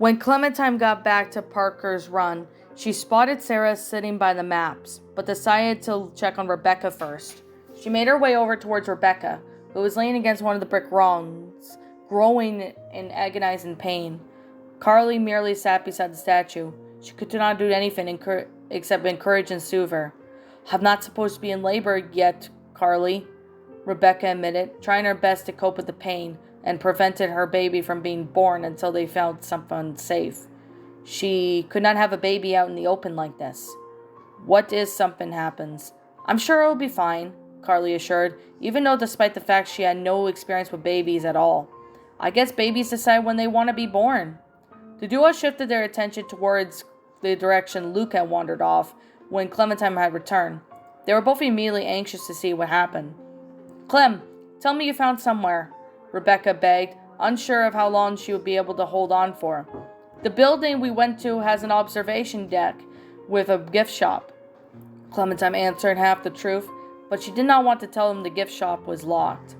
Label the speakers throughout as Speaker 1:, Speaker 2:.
Speaker 1: When Clementine got back to Parker's Run, she spotted Sarah sitting by the maps, but decided to check on Rebecca first. She made her way over towards Rebecca, who was leaning against one of the brick rungs, groaning in agonizing pain. Carly merely sat beside the statue. She could not do anything except encourage and soothe her. "I'm not supposed to be in labor yet, Carly," Rebecca admitted, trying her best to cope with the pain and prevented her baby from being born until they found someone safe. She could not have a baby out in the open like this. "What if something happens?" "I'm sure it'll be fine," Carly assured, even though despite the fact she had no experience with babies at all. "I guess babies decide when they want to be born." The duo shifted their attention towards the direction Luke had wandered off when Clementine had returned. They were both immediately anxious to see what happened. "Clem, tell me you found somewhere," Rebecca begged, unsure of how long she would be able to hold on for. "The building we went to has an observation deck with a gift shop," Clementine answered half the truth, but she did not want to tell him the gift shop was locked.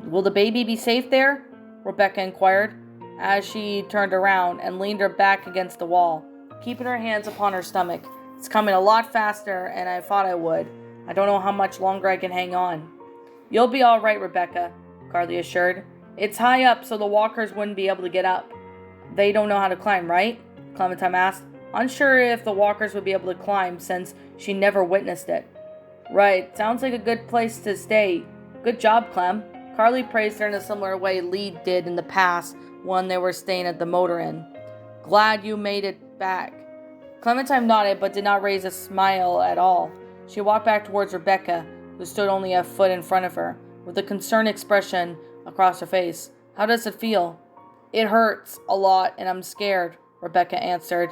Speaker 1: "Will the baby be safe there?" Rebecca inquired, as she turned around and leaned her back against the wall, keeping her hands upon her stomach. "It's coming a lot faster than I thought I would. I don't know how much longer I can hang on." "You'll be all right, Rebecca," Carly assured. "It's high up, so the walkers wouldn't be able to get up." "They don't know how to climb, right?" Clementine asked, unsure if the walkers would be able to climb since she never witnessed it. "Right, sounds like a good place to stay. Good job, Clem." Carly praised her in a similar way Lee did in the past when they were staying at the Motor Inn. "Glad you made it back." Clementine nodded but did not raise a smile at all. She walked back towards Rebecca, who stood only a foot in front of her, with a concerned expression across her face. "How does it feel?" "It hurts a lot and I'm scared," Rebecca answered,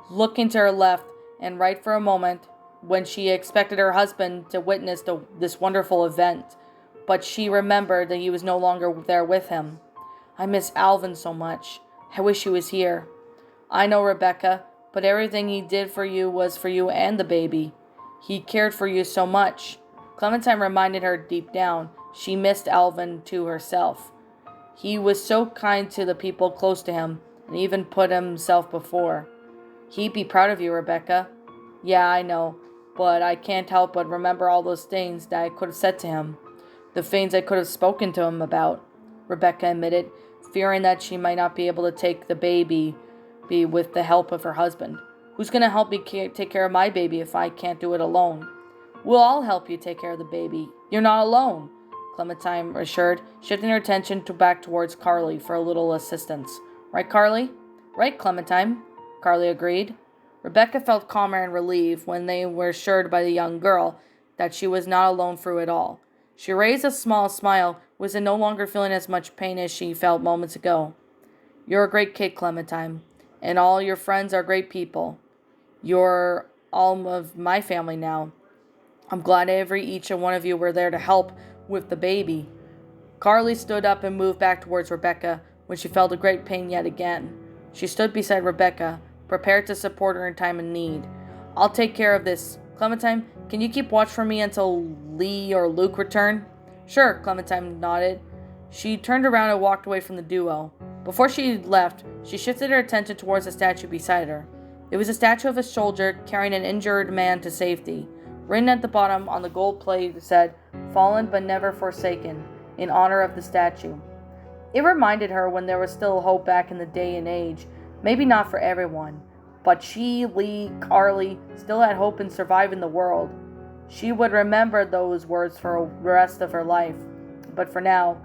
Speaker 1: looking to her left and right for a moment when she expected her husband to witness this wonderful event, but she remembered that he was no longer there with him. "I miss Alvin so much. I wish he was here." "I know, Rebecca, but everything he did for you was for you and the baby. He cared for you so much." Clementine reminded her deep down she missed Alvin to herself. He was so kind to the people close to him, and even put himself before. "He'd be proud of you, Rebecca." "Yeah, I know, but I can't help but remember all those things that I could have said to him. The things I could have spoken to him about," Rebecca admitted, fearing that she might not be able to take the baby with the help of her husband. "Who's going to help me take care of my baby if I can't do it alone?" "We'll all help you take care of the baby. You're not alone," Clementine assured, shifting her attention back towards Carly for a little assistance. "Right, Carly?" "Right, Clementine," Carly agreed. Rebecca felt calmer and relieved when they were assured by the young girl that she was not alone through it all. She raised a small smile, was no longer feeling as much pain as she felt moments ago. "You're a great kid, Clementine, and all your friends are great people. You're all of my family now. I'm glad each and one of you were there to help with the baby." Carly stood up and moved back towards Rebecca when she felt a great pain yet again. She stood beside Rebecca, prepared to support her in time of need. "I'll take care of this. Clementine, can you keep watch for me until Lee or Luke return?" "Sure," Clementine nodded. She turned around and walked away from the duo. Before she left, she shifted her attention towards the statue beside her. It was a statue of a soldier carrying an injured man to safety. Written at the bottom on the gold plate said, "Fallen but never forsaken," in honor of the statue. It reminded her when there was still hope back in the day and age. Maybe not for everyone, but she, Lee, Carly, still had hope in surviving the world. She would remember those words for the rest of her life. But for now,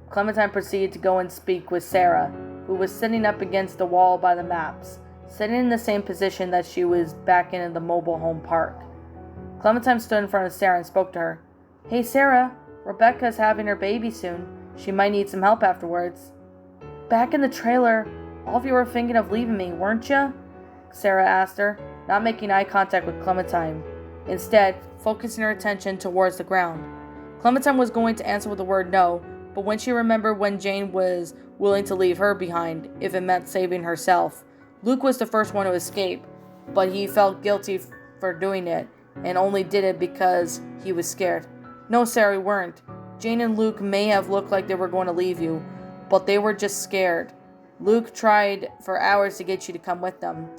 Speaker 1: Clementine proceeded to go and speak with Sarah, who was sitting up against the wall by the maps, sitting in the same position that she was back in the mobile home park. Clementine stood in front of Sarah and spoke to her. "Hey Sarah, Rebecca's having her baby soon. She might need some help afterwards." "Back in the trailer, all of you were thinking of leaving me, weren't you?" Sarah asked her, not making eye contact with Clementine, instead focusing her attention towards the ground. Clementine was going to answer with the word no, but when she remembered when Jane was willing to leave her behind if it meant saving herself. Luke was the first one to escape, but he felt guilty for doing it, and only did it because he was scared. "No, Sarah, we weren't. Jane and Luke may have looked like they were going to leave you, but they were just scared." Luke tried for hours to get you to come with them,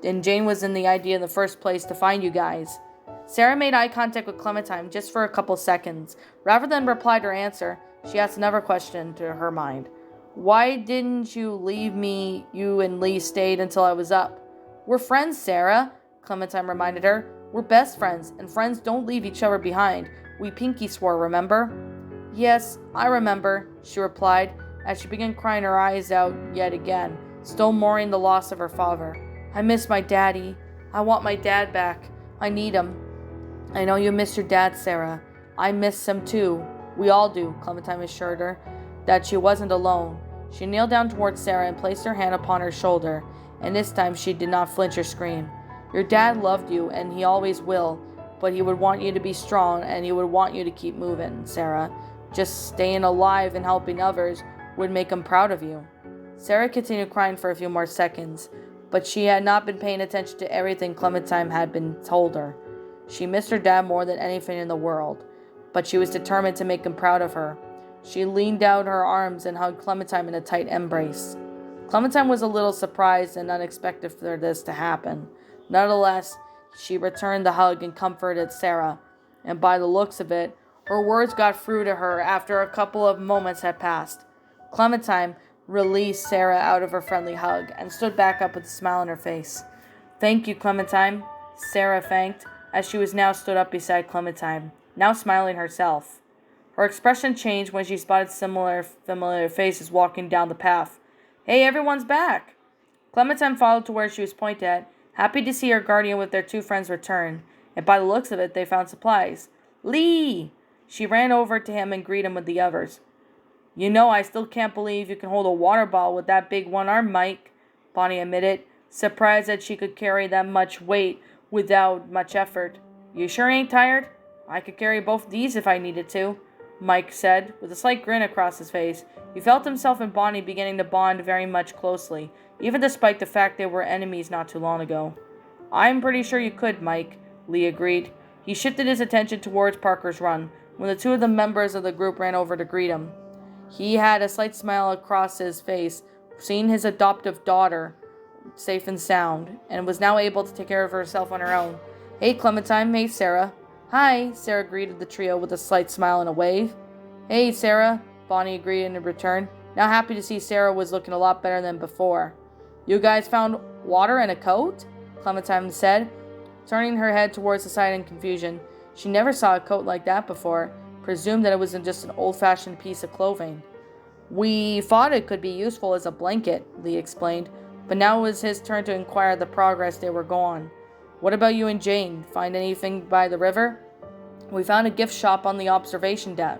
Speaker 1: and Jane was in the idea in the first place to find you guys. Sarah made eye contact with Clementine just for a couple seconds. Rather than reply to her answer, she asked another question to her mind. Why didn't you leave me? You and Lee stayed until I was up. We're friends, Sarah, Clementine reminded her. We're best friends, and friends don't leave each other behind. We pinky swore, remember? Yes, I remember, she replied, as she began crying her eyes out yet again, still mourning the loss of her father. I miss my daddy. I want my dad back. I need him. I know you miss your dad, Sarah. I miss him too. We all do, Clementine assured her that she wasn't alone. She kneeled down towards Sarah and placed her hand upon her shoulder, and this time she did not flinch or scream. Your dad loved you, and he always will, but he would want you to be strong, and he would want you to keep moving, Sarah. Just staying alive and helping others would make him proud of you. Sarah continued crying for a few more seconds, but she had not been paying attention to everything Clementine had been told her. She missed her dad more than anything in the world, but she was determined to make him proud of her. She leaned out her arms and hugged Clementine in a tight embrace. Clementine was a little surprised and unexpected for this to happen. Nonetheless, she returned the hug and comforted Sarah, and by the looks of it, her words got through to her after a couple of moments had passed. Clementine released Sarah out of her friendly hug and stood back up with a smile on her face. Thank you, Clementine, Sarah thanked, as she was now stood up beside Clementine, now smiling herself. Her expression changed when she spotted familiar faces walking down the path. Hey, everyone's back! Clementine followed to where she was pointed at, happy to see her guardian with their two friends return, and by the looks of it, they found supplies. Lee! She ran over to him and greeted him with the others. You know, I still can't believe you can hold a water bottle with that big one arm, Mike, Bonnie admitted, surprised that she could carry that much weight without much effort. You sure ain't tired? I could carry both these if I needed to, Mike said, with a slight grin across his face. He felt himself and Bonnie beginning to bond very much closely, even despite the fact they were enemies not too long ago. I'm pretty sure you could, Mike, Lee agreed. He shifted his attention towards Parker's Run, when the two of the members of the group ran over to greet him. He had a slight smile across his face, seeing his adoptive daughter safe and sound, and was now able to take care of herself on her own. Hey, Clementine. Hey, Sarah. Hi, Sarah greeted the trio with a slight smile and a wave. Hey, Sarah, Bonnie agreed in return, now happy to see Sarah was looking a lot better than before. You guys found water and a coat? Clementine said, turning her head towards the side in confusion. She never saw a coat like that before, presumed that it was just an old-fashioned piece of clothing. We thought it could be useful as a blanket, Lee explained, but now it was his turn to inquire the progress they were going. What about you and Jane? Find anything by the river? We found a gift shop on the observation deck,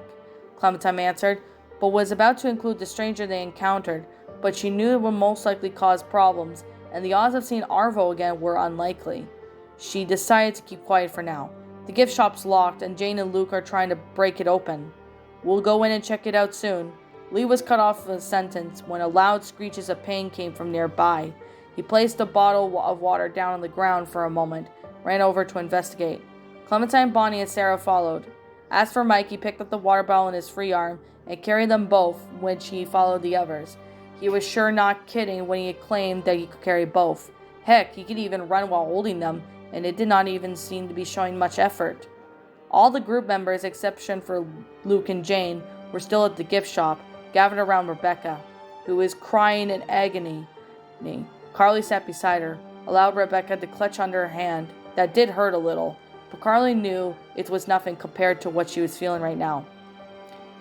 Speaker 1: Clementine answered, but was about to include the stranger they encountered, but she knew it would most likely cause problems, and the odds of seeing Arvo again were unlikely. She decided to keep quiet for now. The gift shop's locked, and Jane and Luke are trying to break it open. We'll go in and check it out soon. Lee was cut off a sentence when a loud screeches of pain came from nearby. He placed a bottle of water down on the ground for a moment, ran over to investigate. Clementine, Bonnie, and Sarah followed. As for Mike, he picked up the water bottle in his free arm and carried them both when he followed the others. He was sure not kidding when he claimed that he could carry both. Heck, he could even run while holding them, and it did not even seem to be showing much effort. All the group members, exception for Luke and Jane, were still at the gift shop, gathered around Rebecca, who was crying in agony. Carly sat beside her, allowed Rebecca to clutch under her hand. That did hurt a little, but Carly knew it was nothing compared to what she was feeling right now.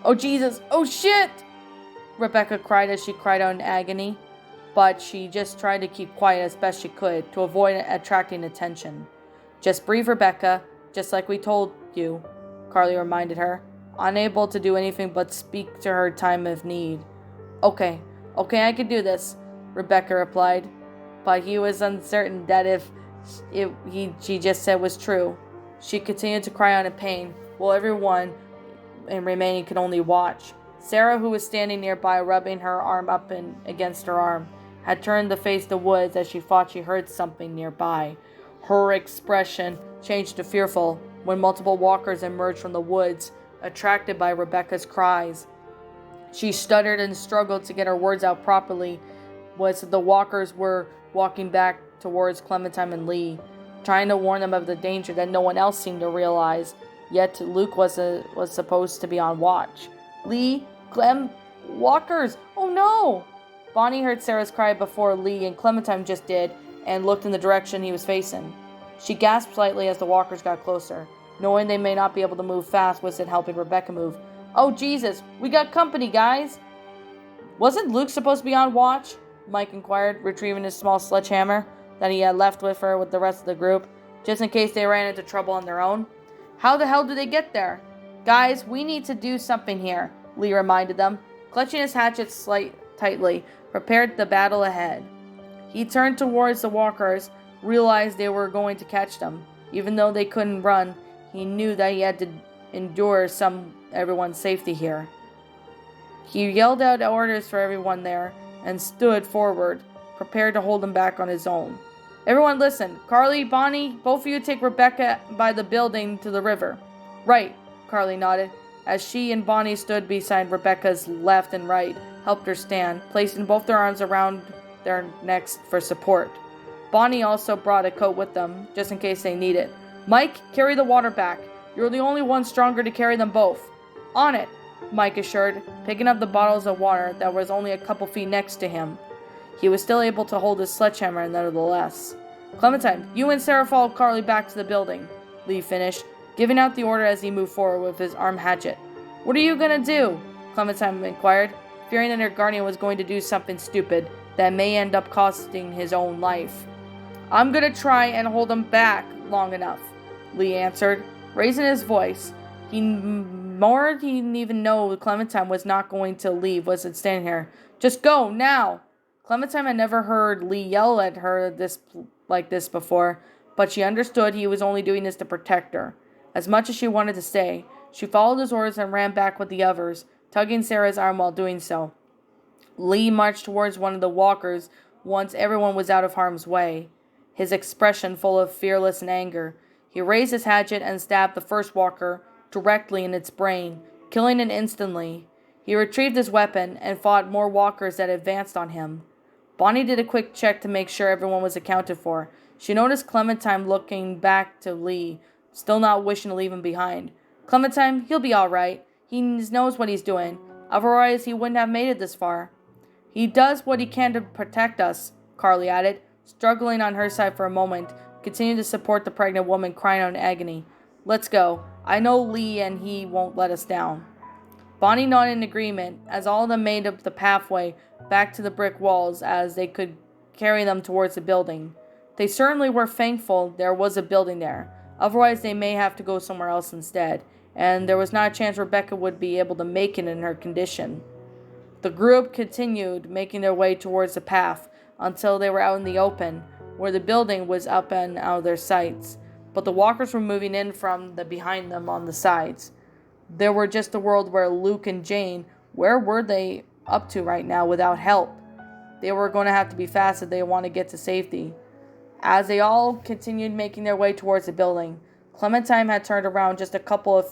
Speaker 1: Oh Jesus! Oh shit! Rebecca cried as she cried out in agony, but she just tried to keep quiet as best she could to avoid attracting attention. Just breathe, Rebecca, just like we told you, Carly reminded her, unable to do anything but speak to her time of need. Okay, I can do this, Rebecca replied, but he was uncertain that if she just said was true. She continued to cry out in pain, while everyone in remaining could only watch. Sarah, who was standing nearby rubbing her arm up against her arm, had turned to face the woods as she thought she heard something nearby. Her expression changed to fearful when multiple walkers emerged from the woods, attracted by Rebecca's cries. She stuttered and struggled to get her words out properly was that the walkers were walking back towards Clementine and Lee, trying to warn them of the danger that no one else seemed to realize. Yet Luke was supposed to be on watch. Lee, Clem, walkers! Oh no! Bonnie heard Sarah's cry before Lee and Clementine just did, and looked in the direction he was facing. She gasped slightly as the walkers got closer. Knowing they may not be able to move fast was it helping Rebecca move. Oh Jesus, we got company, guys! Wasn't Luke supposed to be on watch? Mike inquired, retrieving his small sledgehammer that he had left with her with the rest of the group, just in case they ran into trouble on their own. How the hell did they get there? Guys, we need to do something here, Lee reminded them, clutching his hatchet tightly, prepared the battle ahead. He turned towards the walkers, realized they were going to catch them. Even though they couldn't run, he knew that he had to endure everyone's safety here. He yelled out orders for everyone there and stood forward, prepared to hold them back on his own. Everyone listen. Carly, Bonnie, both of you take Rebecca by the building to the river. Right, Carly nodded, as she and Bonnie stood beside Rebecca's left and right, helped her stand, placing both their arms around their necks for support. Bonnie also brought a coat with them, just in case they need it. Mike, carry the water back. You're the only one stronger to carry them both. On it, Mike assured, picking up the bottles of water that was only a couple feet next to him. He was still able to hold his sledgehammer nevertheless. Clementine, you and Sarah follow Carly back to the building, Lee finished, giving out the order as he moved forward with his arm hatchet. What are you gonna do? Clementine inquired, fearing that her guardian was going to do something stupid that may end up costing his own life. I'm gonna try and hold him back long enough, Lee answered, raising his voice. He didn't even know Clementine was not going to leave, was it standing here. Just go, now! Clementine had never heard Lee yell at her like this before, but she understood he was only doing this to protect her. As much as she wanted to stay, she followed his orders and ran back with the others, tugging Sarah's arm while doing so. Lee marched towards one of the walkers once everyone was out of harm's way, his expression full of fearless anger. He raised his hatchet and stabbed the first walker directly in its brain, killing it instantly. He retrieved his weapon and fought more walkers that advanced on him. Bonnie did a quick check to make sure everyone was accounted for. She noticed Clementine looking back to Lee, still not wishing to leave him behind. Clementine, he'll be all right. He knows what he's doing. Otherwise, he wouldn't have made it this far. He does what he can to protect us, Carly added, struggling on her side for a moment, continuing to support the pregnant woman crying out in agony. Let's go. I know Lee and he won't let us down. Bonnie nodded in agreement as all of them made up the pathway back to the brick walls as they could carry them towards the building. They certainly were thankful there was a building there. Otherwise, they may have to go somewhere else instead, and there was not a chance Rebecca would be able to make it in her condition. The group continued making their way towards the path until they were out in the open, where the building was up and out of their sights, but the walkers were moving in from behind them on the sides. There were just the world where Luke and Jane, where were they up to right now without help? They were going to have to be fast if they want to get to safety. As they all continued making their way towards the building, Clementine had turned around just a couple of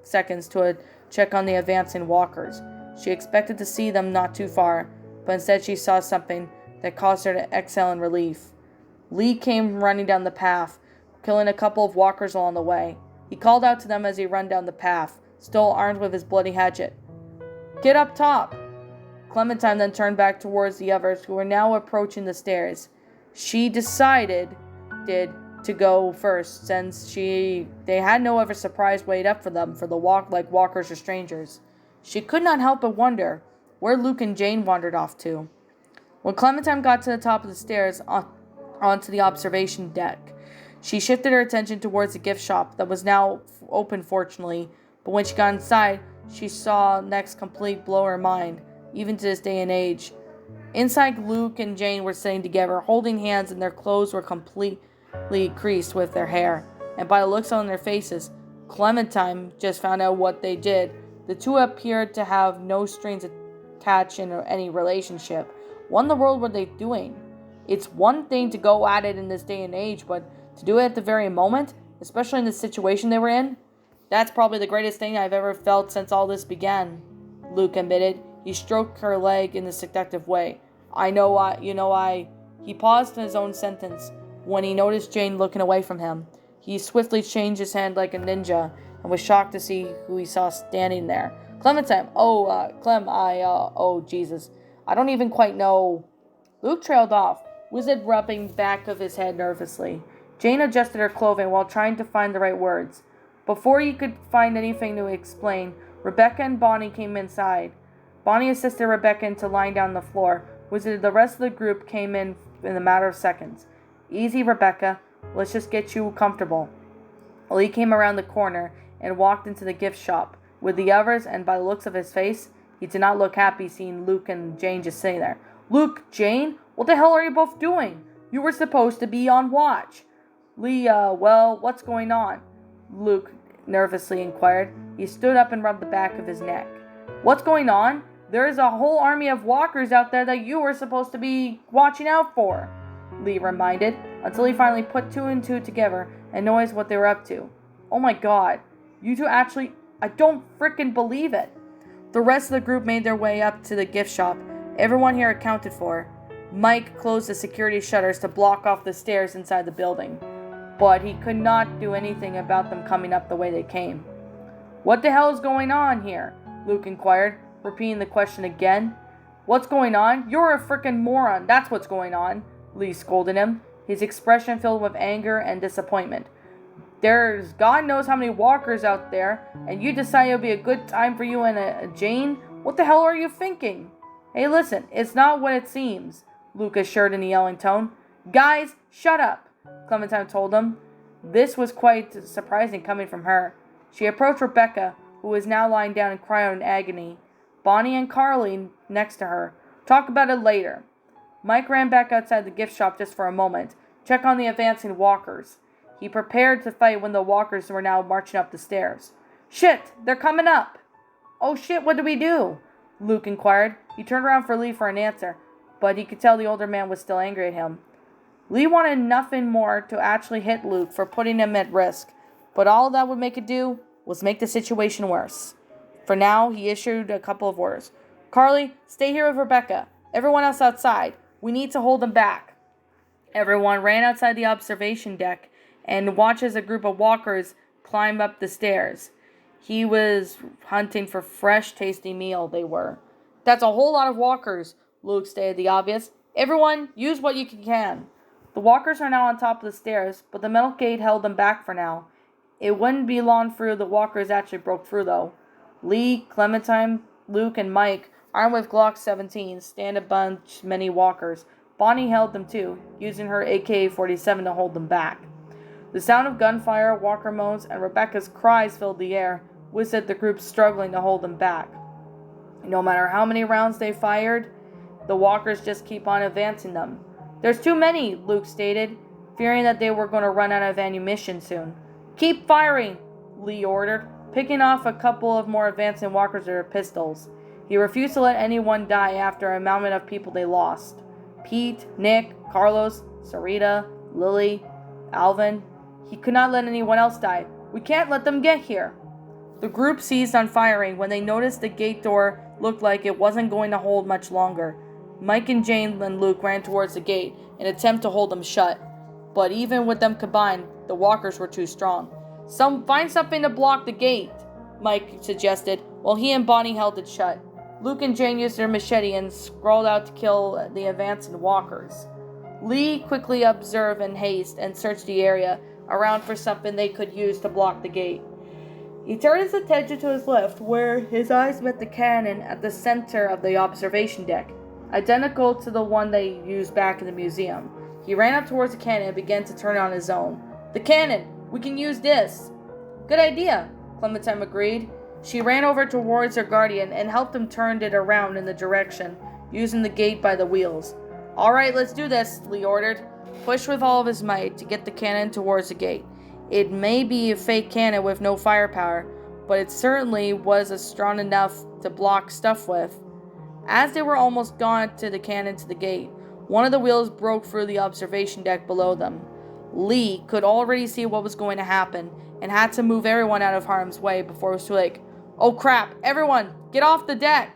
Speaker 1: seconds to check on the advancing walkers. She expected to see them not too far, but instead she saw something that caused her to exhale in relief. Lee came running down the path, killing a couple of walkers along the way. He called out to them as he ran down the path, still armed with his bloody hatchet. Get up top! Clementine then turned back towards the others who were now approaching the stairs. She decided to go first, since they had no other surprise waited up for them for the walkers or strangers. She could not help but wonder where Luke and Jane wandered off to. When Clementine got to the top of the stairs onto the observation deck, she shifted her attention towards the gift shop that was now open, fortunately, but when she got inside, she saw next complete blow her mind, even to this day and age. Inside, Luke and Jane were sitting together, holding hands, and their clothes were completely creased with their hair. And by the looks on their faces, Clementine just found out what they did. The two appeared to have no strings attached in any relationship. What in the world were they doing? It's one thing to go at it in this day and age, but to do it at the very moment, especially in the situation they were in, that's probably the greatest thing I've ever felt since all this began, Luke admitted. He stroked her leg in a seductive way. He paused in his own sentence when he noticed Jane looking away from him. He swiftly changed his hand like a ninja and was shocked to see who he saw standing there. Clementine. Oh, Jesus. I don't even quite know. Luke trailed off, Wizard rubbing the back of his head nervously. Jane adjusted her clothing while trying to find the right words. Before he could find anything to explain, Rebecca and Bonnie came inside. Bonnie assisted Rebecca into lying down on the floor. The rest of the group came in a matter of seconds. Easy, Rebecca. Let's just get you comfortable. Lee came around the corner and walked into the gift shop with the others, and by the looks of his face, he did not look happy seeing Luke and Jane just sitting there. Luke, Jane, what the hell are you both doing? You were supposed to be on watch. Lee, what's going on? Luke nervously inquired. He stood up and rubbed the back of his neck. What's going on? There is a whole army of walkers out there that you were supposed to be watching out for, Lee reminded, until he finally put two and two together and noticed what they were up to. Oh my god, you two actually... I don't frickin' believe it. The rest of the group made their way up to the gift shop, everyone here accounted for. Mike closed the security shutters to block off the stairs inside the building, but he could not do anything about them coming up the way they came. What the hell is going on here? Luke inquired, repeating the question again. What's going on? You're a frickin' moron, that's what's going on, Lee scolded him, his expression filled with anger and disappointment. There's God knows how many walkers out there, and you decide it'll be a good time for you and a Jane? What the hell are you thinking? Hey, listen, it's not what it seems, Luke assured in a yelling tone. Guys, shut up, Clementine told them. This was quite surprising coming from her. She approached Rebecca, who was now lying down and crying in agony. Bonnie and Carly next to her. Talk about it later. Mike ran back outside the gift shop just for a moment, check on the advancing walkers. He prepared to fight when the walkers were now marching up the stairs. Shit, they're coming up. Oh shit, what do we do? Luke inquired. He turned around for Lee for an answer, but he could tell the older man was still angry at him. Lee wanted nothing more to actually hit Luke for putting him at risk, but all that would make it do was make the situation worse. For now, he issued a couple of orders. Carly, stay here with Rebecca. Everyone else outside. We need to hold them back. Everyone ran outside the observation deck and watched as a group of walkers climb up the stairs. He was hunting for fresh, tasty meal, they were. That's a whole lot of walkers, Luke stated the obvious. Everyone, use what you can. The walkers are now on top of the stairs, but the metal gate held them back for now. It wouldn't be long through the walkers actually broke through, though. Lee, Clementine, Luke, and Mike, armed with Glock 17s, stand a bunch many walkers. Bonnie held them too, using her AK-47 to hold them back. The sound of gunfire, walker moans, and Rebecca's cries filled the air, which set the group struggling to hold them back. No matter how many rounds they fired, the walkers just keep on advancing them. There's too many, Luke stated, fearing that they were going to run out of ammunition soon. Keep firing, Lee ordered, picking off a couple of more advancing walkers with their pistols. He refused to let anyone die after a mountain of people they lost. Pete, Nick, Carlos, Sarita, Lily, Alvin. He could not let anyone else die. We can't let them get here. The group ceased on firing when they noticed the gate door looked like it wasn't going to hold much longer. Mike and Jane and Luke ran towards the gate in an attempt to hold them shut. But even with them combined, the walkers were too strong. Find something to block the gate, Mike suggested, while he and Bonnie held it shut. Luke and Jane used their machete and scrawled out to kill the advancing walkers. Lee quickly observed in haste and searched the area around for something they could use to block the gate. He turned his attention to his left, where his eyes met the cannon at the center of the observation deck, identical to the one they used back in the museum. He ran up towards the cannon and began to turn it on his own. The cannon! We can use this! Good idea, Clementine agreed. She ran over towards her guardian and helped him turn it around in the direction, using the gate by the wheels. Alright, let's do this, Lee ordered. Push with all of his might to get the cannon towards the gate. It may be a fake cannon with no firepower, but it certainly was strong enough to block stuff with. As they were almost gone to the cannon to the gate, one of the wheels broke through the observation deck below them. Lee could already see what was going to happen and had to move everyone out of harm's way before it was too late. Oh crap, everyone, get off the deck!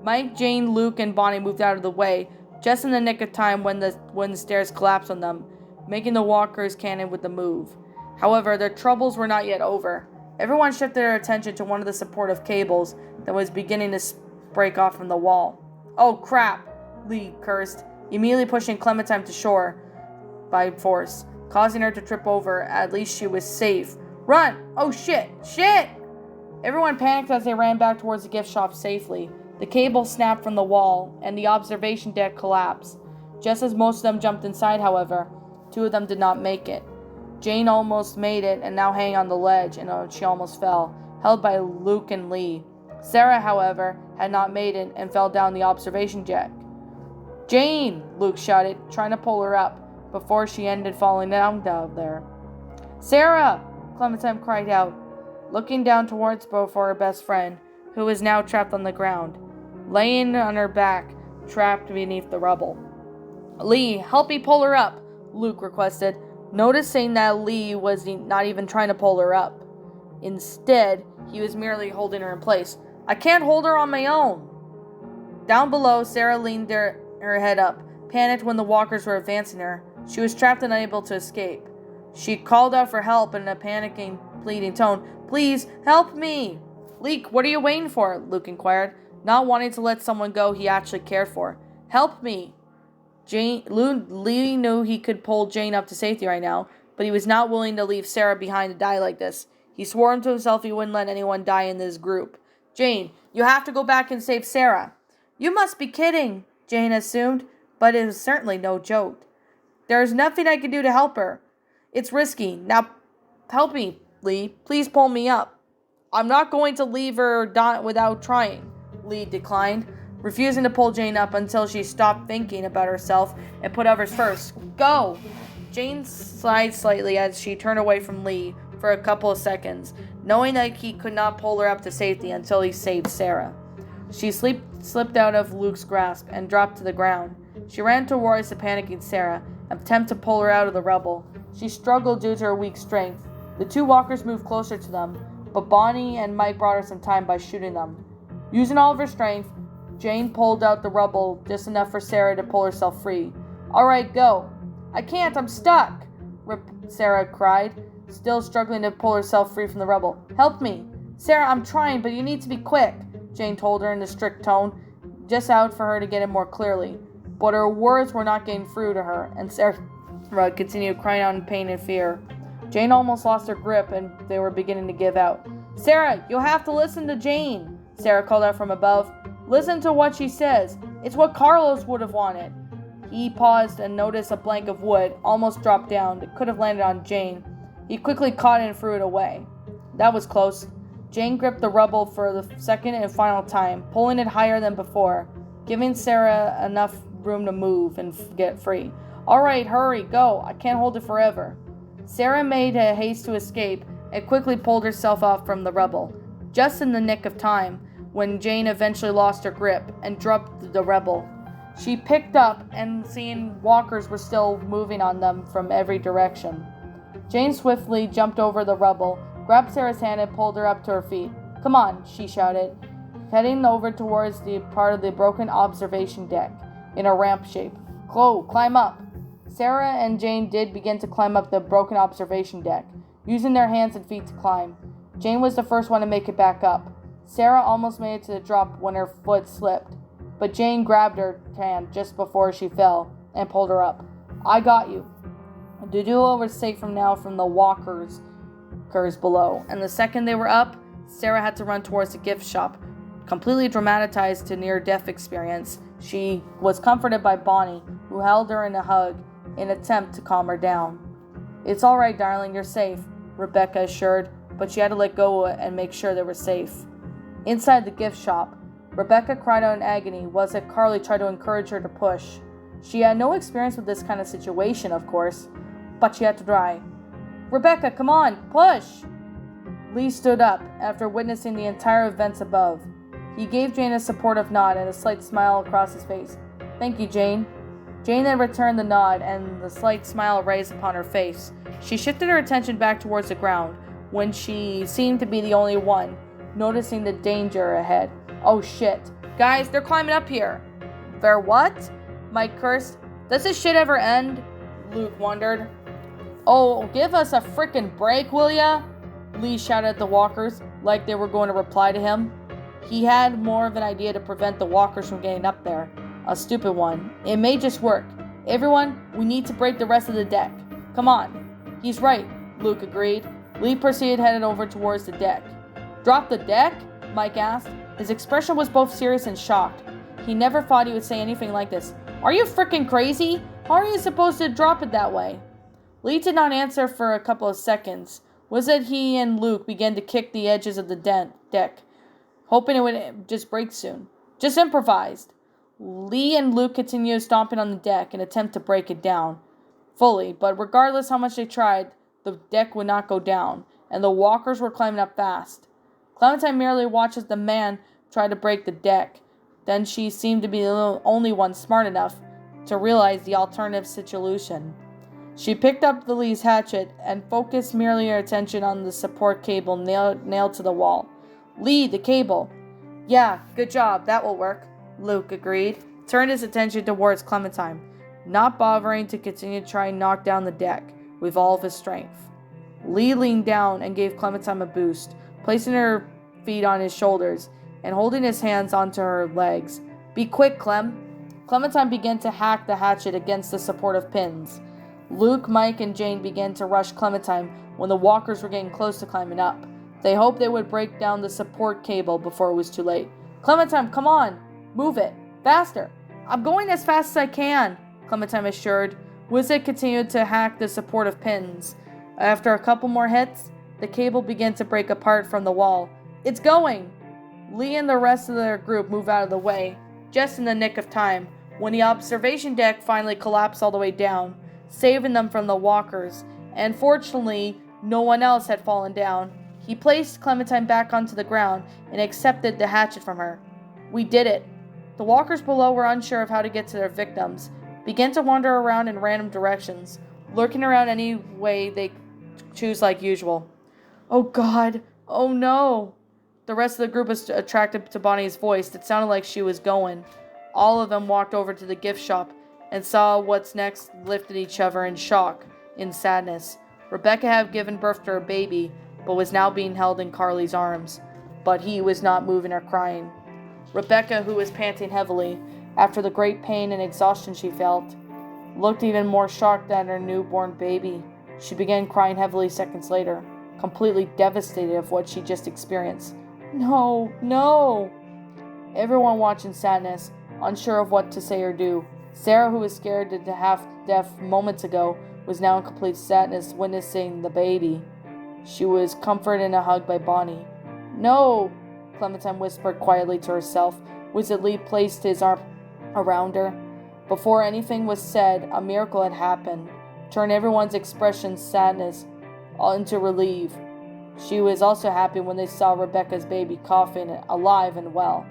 Speaker 1: Mike, Jane, Luke, and Bonnie moved out of the way, just in the nick of time when the stairs collapsed on them, making the walkers cannon with the move. However, their troubles were not yet over. Everyone shifted their attention to one of the supportive cables that was beginning to break off from the wall. "Oh crap," Lee cursed, immediately pushing Clementine to shore by force, causing her to trip over. At least she was safe. "Run! Oh shit! Shit!" Everyone panicked as they ran back towards the gift shop safely. The cable snapped from the wall, and the observation deck collapsed. Just as most of them jumped inside, however, 2 of them did not make it. Jane almost made it and now hanging on the ledge, and she almost fell, held by Luke and Lee. Sarah, however, had not made it and fell down the observation deck. "Jane!" Luke shouted, trying to pull her up before she ended falling down there. "Sarah!" Clementine cried out, looking down towards her best friend, who was now trapped on the ground, laying on her back, trapped beneath the rubble. "Lee, help me pull her up," Luke requested, noticing that Lee was not even trying to pull her up. Instead, he was merely holding her in place. "I can't hold her on my own." Down below, Sarah leaned her head up, panicked when the walkers were advancing her. She was trapped and unable to escape. She called out for help in a panicking, pleading tone. "Please, help me!" "Leek, what are you waiting for?" Luke inquired, not wanting to let someone go he actually cared for. "Help me!" Lee knew he could pull Jane up to safety right now, but he was not willing to leave Sarah behind to die like this. He swore to himself he wouldn't let anyone die in this group. "Jane, you have to go back and save Sarah." "You must be kidding," Jane assumed, but it was certainly no joke. "There is nothing I can do to help her. It's risky. Now help me, Lee. Please pull me up." "I'm not going to leave her without trying," Lee declined, refusing to pull Jane up until she stopped thinking about herself and put others first. "Go!" Jane sighed slightly as she turned away from Lee for a couple of seconds, knowing that he could not pull her up to safety until he saved Sarah. She slipped out of Luke's grasp and dropped to the ground. She ran towards the panicking Sarah, and attempted to pull her out of the rubble. She struggled due to her weak strength. The 2 walkers moved closer to them, but Bonnie and Mike brought her some time by shooting them. Using all of her strength, Jane pulled out the rubble just enough for Sarah to pull herself free. "All right, go." "I can't, I'm stuck," Sarah cried, still struggling to pull herself free from the rubble. "Help me." "Sarah, I'm trying, but you need to be quick," Jane told her in a strict tone, just out for her to get it more clearly. But her words were not getting through to her, and Sarah continued crying out in pain and fear. Jane almost lost her grip, and they were beginning to give out. "Sarah, you'll have to listen to Jane," Sarah called out from above. "Listen to what she says. It's what Carlos would have wanted." He paused and noticed a plank of wood almost dropped down. It could have landed on Jane. He quickly caught it and threw it away. That was close. Jane gripped the rubble for the second and final time, pulling it higher than before, giving Sarah enough room to move and get free. "All right, hurry, go. I can't hold it forever." Sarah made a haste to escape and quickly pulled herself off from the rubble, just in the nick of time when Jane eventually lost her grip and dropped the rubble. She picked up and seeing walkers were still moving on them from every direction. Jane swiftly jumped over the rubble, grabbed Sarah's hand and pulled her up to her feet. "Come on," she shouted, heading over towards the part of the broken observation deck in a ramp shape. "Go, climb up." Sarah and Jane did begin to climb up the broken observation deck, using their hands and feet to climb. Jane was the first one to make it back up. Sarah almost made it to the drop when her foot slipped, but Jane grabbed her hand just before she fell and pulled her up. "I got you." The duo was safe from the walkers below, and the second they were up, Sarah had to run towards the gift shop. Completely dramatized to near-death experience, she was comforted by Bonnie, who held her in a hug in an attempt to calm her down. "It's all right, darling, you're safe," Rebecca assured, but she had to let go and make sure they were safe. Inside the gift shop, Rebecca cried out in agony while Carly tried to encourage her to push. She had no experience with this kind of situation, of course, but she had to try. "Rebecca, come on, push!" Lee stood up after witnessing the entire events above. He gave Jane a supportive nod and a slight smile across his face. "Thank you, Jane." Jane then returned the nod and the slight smile raised upon her face. She shifted her attention back towards the ground when she seemed to be the only one, noticing the danger ahead. "Oh shit. Guys, they're climbing up here." "They're what?" Mike cursed. Does this shit ever end? Luke wondered. Oh, give us a frickin' break, will ya? Lee shouted at the walkers, like they were going to reply to him. He had more of an idea to prevent the walkers from getting up there. A stupid one. It may just work. Everyone, we need to break the rest of the deck. Come on. He's right, Luke agreed. Lee proceeded headed over towards the deck. Drop the deck? Mike asked. His expression was both serious and shocked. He never thought he would say anything like this. Are you frickin' crazy? How are you supposed to drop it that way? Lee did not answer for a couple of seconds. Was it he and Luke began to kick the edges of the deck, hoping it would just break soon. Just improvised. Lee and Luke continued stomping on the deck in an attempt to break it down fully, but regardless how much they tried, the deck would not go down, and the walkers were climbing up fast. Clementine merely watches the man try to break the deck. Then she seemed to be the only one smart enough to realize the alternative solution. She picked up the Lee's hatchet and focused merely her attention on the support cable nailed to the wall. Lee, the cable. Yeah, good job, that will work, Luke agreed, turned his attention towards Clementine, not bothering to continue to try and knock down the deck with all of his strength. Lee leaned down and gave Clementine a boost, placing her feet on his shoulders and holding his hands onto her legs. Be quick, Clem. Clementine began to hack the hatchet against the supportive pins. Luke, Mike, and Jane began to rush Clementine when the walkers were getting close to climbing up. They hoped they would break down the support cable before it was too late. Clementine, come on! Move it! Faster! I'm going as fast as I can, Clementine assured. Wizard continued to hack the supportive pins. After a couple more hits, the cable began to break apart from the wall. It's going! Lee and the rest of their group moved out of the way, just in the nick of time, when the observation deck finally collapsed all the way down, saving them from the walkers, and fortunately, no one else had fallen down. He placed Clementine back onto the ground and accepted the hatchet from her. We did it. The walkers below were unsure of how to get to their victims, began to wander around in random directions, lurking around any way they choose like usual. Oh God, oh no. The rest of the group was attracted to Bonnie's voice. It sounded like she was going. All of them walked over to the gift shop and saw what's next, lifted each other in shock, in sadness. Rebecca had given birth to her baby, but was now being held in Carly's arms. But he was not moving or crying. Rebecca, who was panting heavily after the great pain and exhaustion she felt, looked even more shocked than her newborn baby. She began crying heavily seconds later, completely devastated of what she just experienced. No, no! Everyone watched in sadness, unsure of what to say or do. Sarah, who was scared to half-deaf moments ago, was now in complete sadness, witnessing the baby. She was comforted in a hug by Bonnie. No, Clementine whispered quietly to herself. Wizard Lee placed his arm around her. Before anything was said, a miracle had happened, turned everyone's expression sadness into relief. She was also happy when they saw Rebecca's baby coughing, alive and well.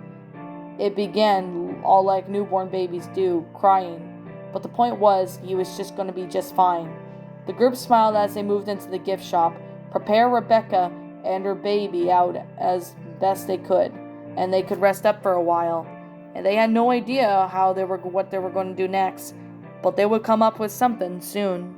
Speaker 1: It began all like newborn babies do, crying. But the point was, he was just going to be just fine. The group smiled as they moved into the gift shop, prepare Rebecca and her baby out as best they could, and they could rest up for a while. And they had no idea what they were going to do next, but they would come up with something soon.